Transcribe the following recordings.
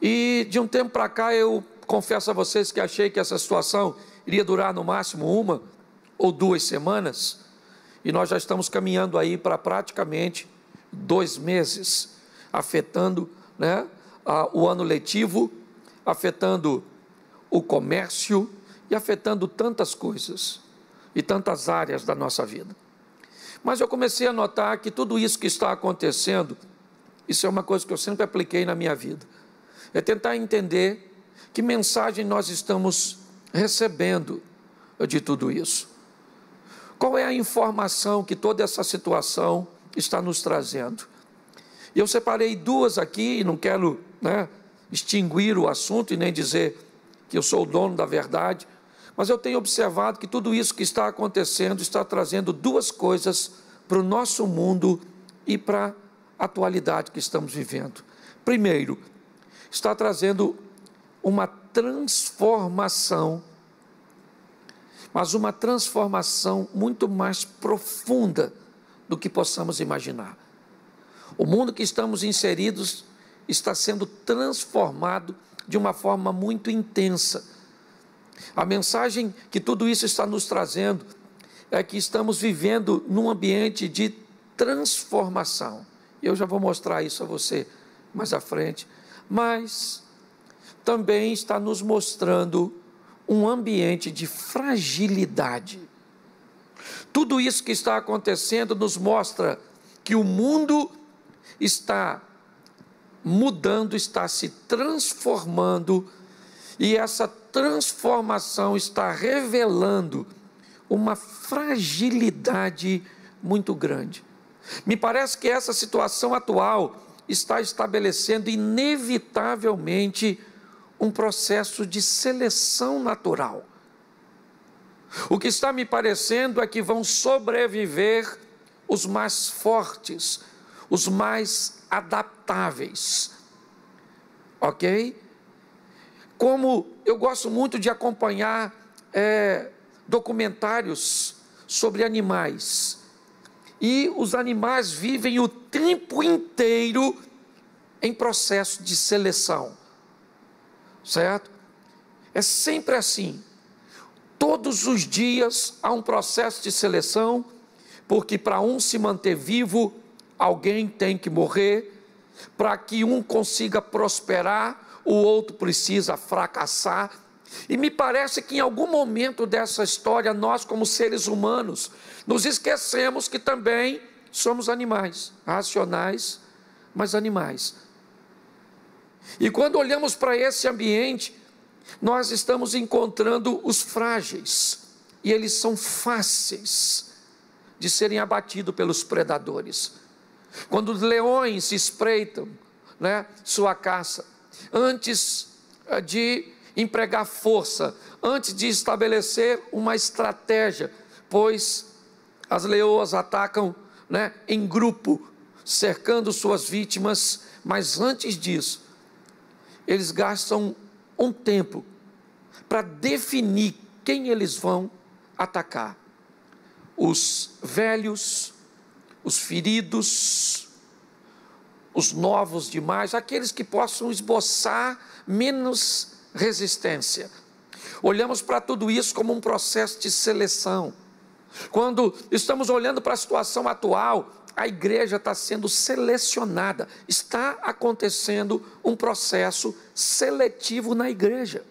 E de um tempo para cá eu confesso a vocês que achei que essa situação iria durar no máximo 1 ou 2 semanas, e nós já estamos caminhando aí para praticamente 2 meses, afetando, o ano letivo, afetando o comércio e afetando tantas coisas e tantas áreas da nossa vida. Mas eu comecei a notar que tudo isso que está acontecendo, isso é uma coisa que eu sempre apliquei na minha vida, é tentar entender que mensagem nós estamos recebendo de tudo isso. Qual é a informação que toda essa situação está nos trazendo? E eu separei 2 aqui, e não quero extinguir o assunto e nem dizer que eu sou o dono da verdade, mas eu tenho observado que tudo isso que está acontecendo está trazendo 2 coisas para o nosso mundo e para a atualidade que estamos vivendo. Primeiro, está trazendo uma transformação, mas uma transformação muito mais profunda do que possamos imaginar. O mundo que estamos inseridos está sendo transformado de uma forma muito intensa. A mensagem que tudo isso está nos trazendo é que estamos vivendo num ambiente de transformação. Eu já vou mostrar isso a você mais à frente, mas também está nos mostrando um ambiente de fragilidade. Tudo isso que está acontecendo nos mostra que o mundo está mudando, está se transformando, e essa transformação está revelando uma fragilidade muito grande. Me parece que essa situação atual está estabelecendo inevitavelmente um processo de seleção natural. O que está me parecendo é que vão sobreviver os mais fortes, os mais adaptáveis, ok? Como eu gosto muito de acompanhar documentários sobre animais, e os animais vivem o tempo inteiro em processo de seleção, certo? É sempre assim, todos os dias há um processo de seleção, porque para um se manter vivo, alguém tem que morrer, para que um consiga prosperar, o outro precisa fracassar. E me parece que em algum momento dessa história, nós como seres humanos, nos esquecemos que também somos animais, racionais, mas animais. E quando olhamos para esse ambiente, nós estamos encontrando os frágeis, e eles são fáceis de serem abatidos pelos predadores. Quando os leões espreitam sua caça, antes de empregar força, antes de estabelecer uma estratégia, pois as leoas atacam em grupo, cercando suas vítimas, mas antes disso, eles gastam um tempo para definir quem eles vão atacar. Os velhos, os feridos, os novos demais, aqueles que possam esboçar menos resistência. Olhamos para tudo isso como um processo de seleção. Quando estamos olhando para a situação atual, a igreja está sendo selecionada, está acontecendo um processo seletivo na igreja.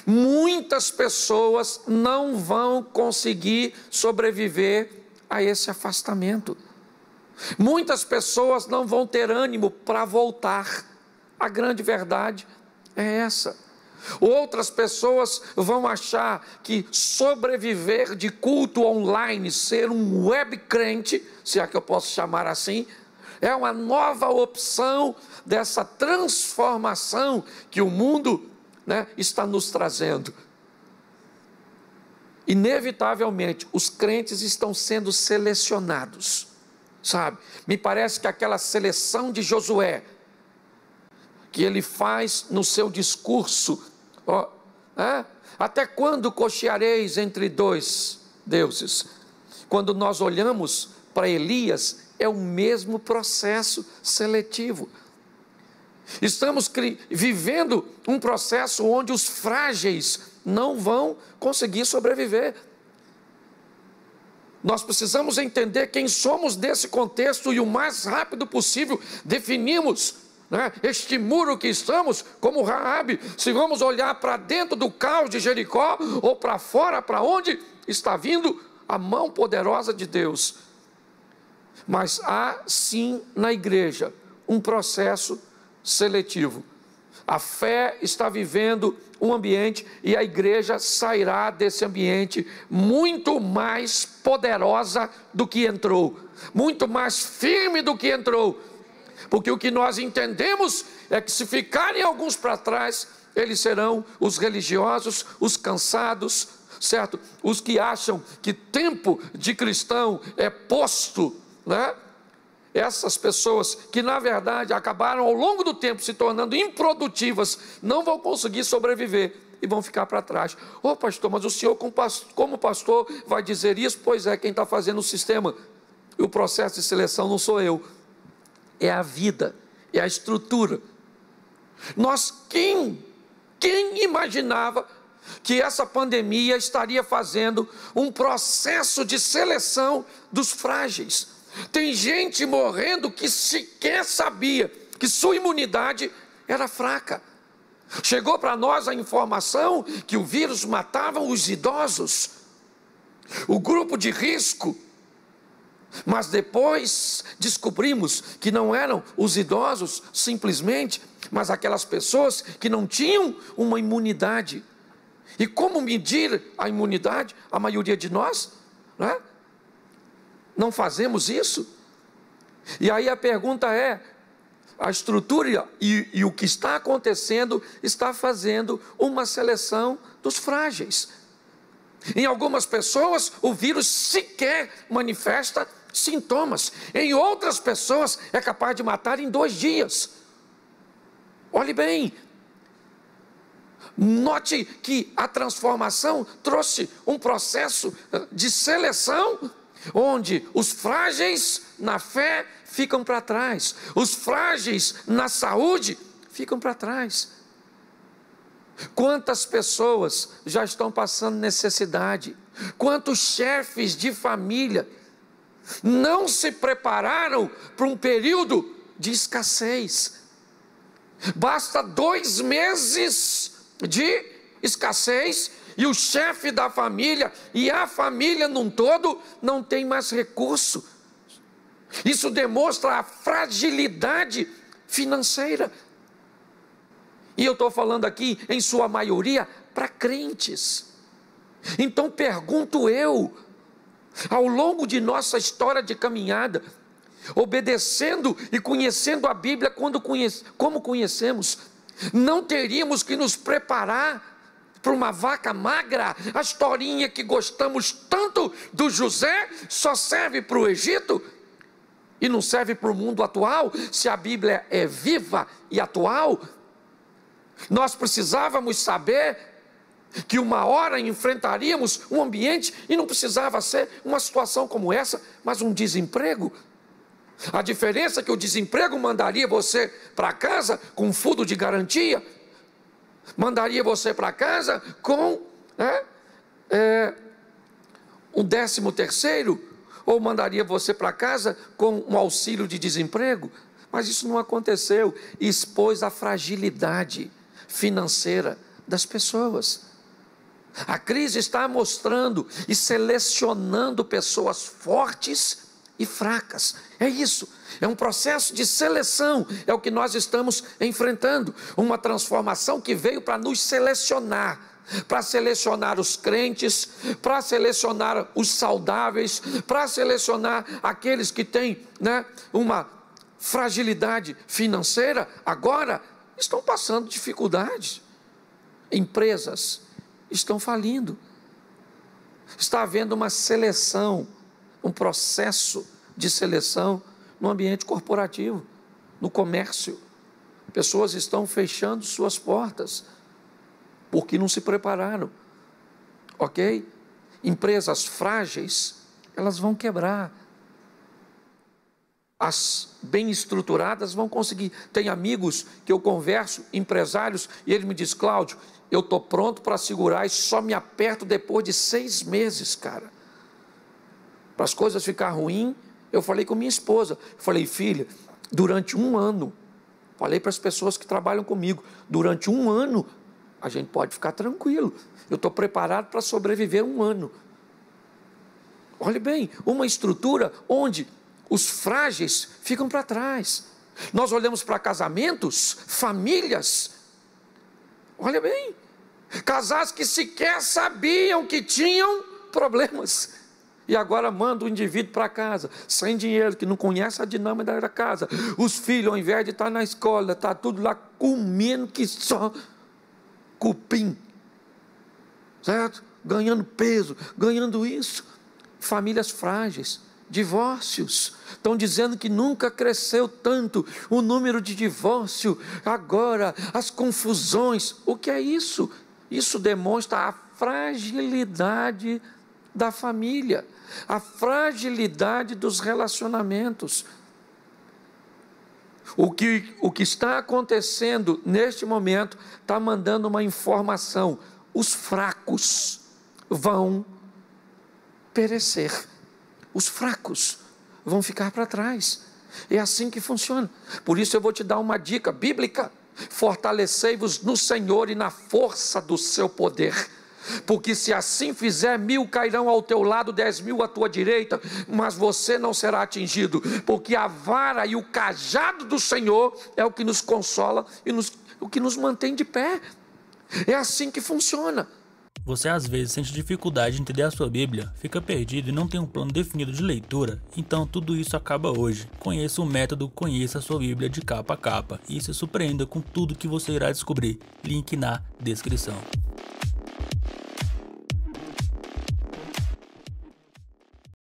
Muitas pessoas não vão conseguir sobreviver a esse afastamento. Muitas pessoas não vão ter ânimo para voltar. A grande verdade é essa. Outras pessoas vão achar que sobreviver de culto online, ser um web crente, se é que eu posso chamar assim, é uma nova opção dessa transformação que o mundo está nos trazendo. Inevitavelmente, os crentes estão sendo selecionados, sabe? Me parece que aquela seleção de Josué, que ele faz no seu discurso, até quando cocheareis entre 2 deuses? Quando nós olhamos para Elias, é o mesmo processo seletivo. Estamos vivendo um processo onde os frágeis não vão conseguir sobreviver. Nós precisamos entender quem somos nesse contexto e o mais rápido possível definimos, este muro que estamos, como Raabe, se vamos olhar para dentro do caos de Jericó ou para fora, para onde está vindo a mão poderosa de Deus. Mas há sim na igreja um processo seletivo. A fé está vivendo um ambiente e a igreja sairá desse ambiente muito mais poderosa do que entrou, muito mais firme do que entrou, porque o que nós entendemos é que se ficarem alguns para trás, eles serão os religiosos, os cansados, certo? Os que acham que tempo de cristão é posto, Essas pessoas que na verdade acabaram ao longo do tempo se tornando improdutivas, não vão conseguir sobreviver e vão ficar para trás. Pastor, mas o senhor como pastor vai dizer isso? Pois é, quem está fazendo o sistema e o processo de seleção não sou eu, é a vida, é a estrutura. Quem imaginava que essa pandemia estaria fazendo um processo de seleção dos frágeis? Tem gente morrendo que sequer sabia que sua imunidade era fraca. Chegou para nós a informação que o vírus matava os idosos, o grupo de risco. Mas depois descobrimos que não eram os idosos simplesmente, mas aquelas pessoas que não tinham uma imunidade. E como medir a imunidade? A maioria de nós, não fazemos isso. E aí a pergunta é, a estrutura e o que está acontecendo está fazendo uma seleção dos frágeis. Em algumas pessoas o vírus sequer manifesta sintomas, em outras pessoas é capaz de matar em 2 dias. Olhe bem, note que a transformação trouxe um processo de seleção, onde os frágeis na fé ficam para trás, os frágeis na saúde ficam para trás. Quantas pessoas já estão passando necessidade? Quantos chefes de família não se prepararam para um período de escassez? Basta 2 meses de escassez e o chefe da família e a família num todo não tem mais recurso. Isso demonstra a fragilidade financeira. E eu estou falando aqui, em sua maioria, para crentes. Então pergunto eu, ao longo de nossa história de caminhada, obedecendo e conhecendo a Bíblia como conhecemos, não teríamos que nos preparar para uma vaca magra? A historinha que gostamos tanto do José só serve para o Egito e não serve para o mundo atual? Se a Bíblia é viva e atual, nós precisávamos saber que uma hora enfrentaríamos um ambiente, e não precisava ser uma situação como essa, mas um desemprego. A diferença é que o desemprego mandaria você para casa com fundo de garantia, mandaria você para casa com um 13º, ou mandaria você para casa com um auxílio de desemprego. Mas isso não aconteceu, e expôs a fragilidade financeira das pessoas. A crise está mostrando e selecionando pessoas fortes e fracas. É isso, é um processo de seleção, é o que nós estamos enfrentando. Uma transformação que veio para nos selecionar, para selecionar os crentes, para selecionar os saudáveis, para selecionar aqueles que têm uma fragilidade financeira. Agora estão passando dificuldades, empresas estão falindo, está havendo uma seleção, um processo de seleção no ambiente corporativo, no comércio. Pessoas estão fechando suas portas porque não se prepararam, ok? Empresas frágeis, elas vão quebrar. as bem estruturadas vão conseguir. Tem amigos que eu converso, empresários, e ele me diz: Cláudio, eu estou pronto para segurar e só me aperto depois de 6 meses, cara. Para as coisas ficar ruim, eu falei com minha esposa, falei: filha, durante 1 ano, falei para as pessoas que trabalham comigo, durante 1 ano, a gente pode ficar tranquilo, eu estou preparado para sobreviver 1 ano. Olhe bem, uma estrutura onde os frágeis ficam para trás. Nós olhamos para casamentos, famílias, olha bem, casais que sequer sabiam que tinham problemas, e agora manda o indivíduo para casa, sem dinheiro, que não conhece a dinâmica da casa. Os filhos, ao invés de estar na escola, está tudo lá comendo que só cupim, certo? Ganhando peso, ganhando isso. Famílias frágeis, divórcios, estão dizendo que nunca cresceu tanto o número de divórcio, agora as confusões. O que é isso? Isso demonstra a fragilidade da família, a fragilidade dos relacionamentos. O que está acontecendo neste momento está mandando uma informação: os fracos vão perecer, os fracos vão ficar para trás. É assim que funciona. Por isso eu vou te dar uma dica bíblica: fortalecei-vos no Senhor e na força do seu poder, porque se assim fizer, 1000 cairão ao teu lado, 10.000 à tua direita, mas você não será atingido, porque a vara e o cajado do Senhor é o que nos consola e o que nos mantém de pé. É assim que funciona. Você às vezes sente dificuldade em entender a sua Bíblia, fica perdido e não tem um plano definido de leitura? Então tudo isso acaba hoje. Conheça o método Conheça a sua Bíblia de capa a capa e se surpreenda com tudo que você irá descobrir. Link na descrição.